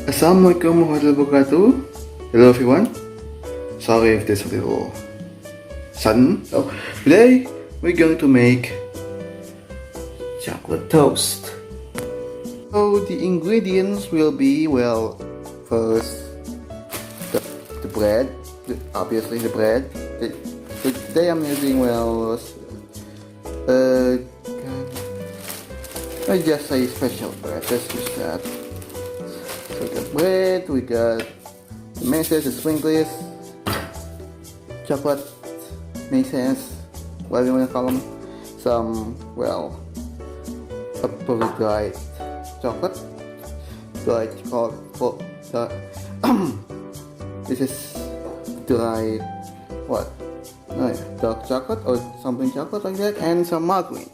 Assalamualaikum warahmatullahi wabarakatuh. Hello everyone. Sorry if there's a little sudden. So today we're going to make chocolate toast. So the ingredients will be, well, first the bread, obviously the bread. Today I'm using, well, I just say special bread. Let's use that. So we got bread, we got the mazes, the sprinkles, chocolate mazes, whatever you want to call them. Some, well, probably dried chocolate. Dried chocolate. This is dried, what? Oh yeah, dark chocolate or something chocolate like that, and some margarine.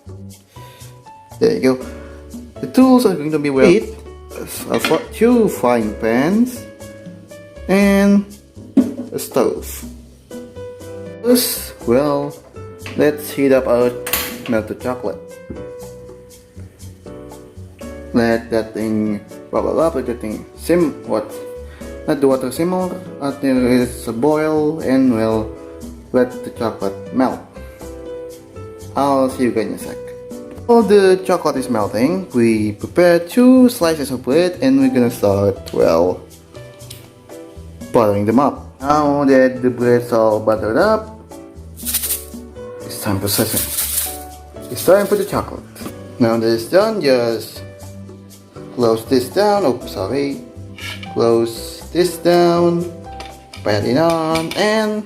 There you go. The tools are going to be, well, 2 frying pans and a stove. First, well, let's heat up our melted chocolate. Let that thing bubble up, let that thing let the water simmer until it's a boil, and, well, let the chocolate melt. I'll see you guys in a sec. While the chocolate is melting, we prepare 2 slices of bread, and we're gonna start, well, buttering them up. Now that the bread's all buttered up, it's time for processing. It's time for the chocolate. Now that it's done, just close this down. Close this down, pat it on, and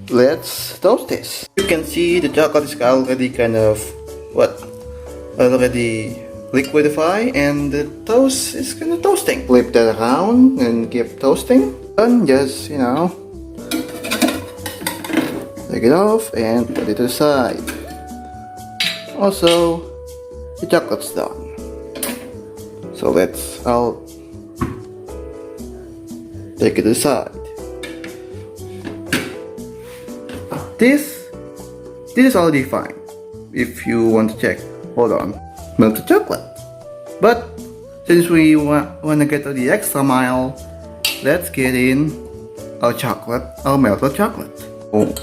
let's toast this. You can see the chocolate is already kind of already liquidify, and the toast is kind of toasting. Flip that around and keep toasting. And just, take it off and put it to the side. Also, the chocolate's done. So I'll take it to the side. This is already fine. If you want to check, hold on, melted chocolate. But since we want to get to the extra mile, let's get in our chocolate, our melted chocolate.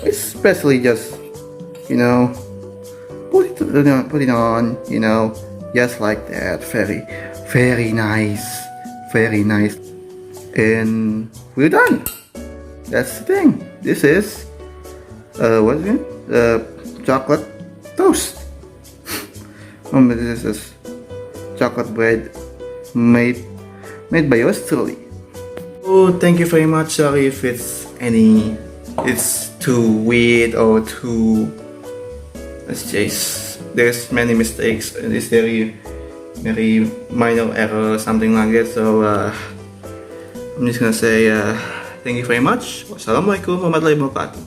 Especially just, put it on, just like that. Very nice. And we're done. That's the thing. This is chocolate toast. This is chocolate bread made by yours truly. Oh, thank you very much. Sorry if it's too weird or too, there's many mistakes. It's very minor error, something like that. So I'm just gonna say thank you very much. Wassalamualaikum warahmatullahi wabarakatuh.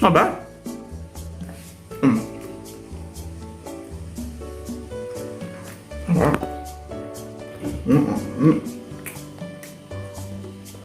Not bad.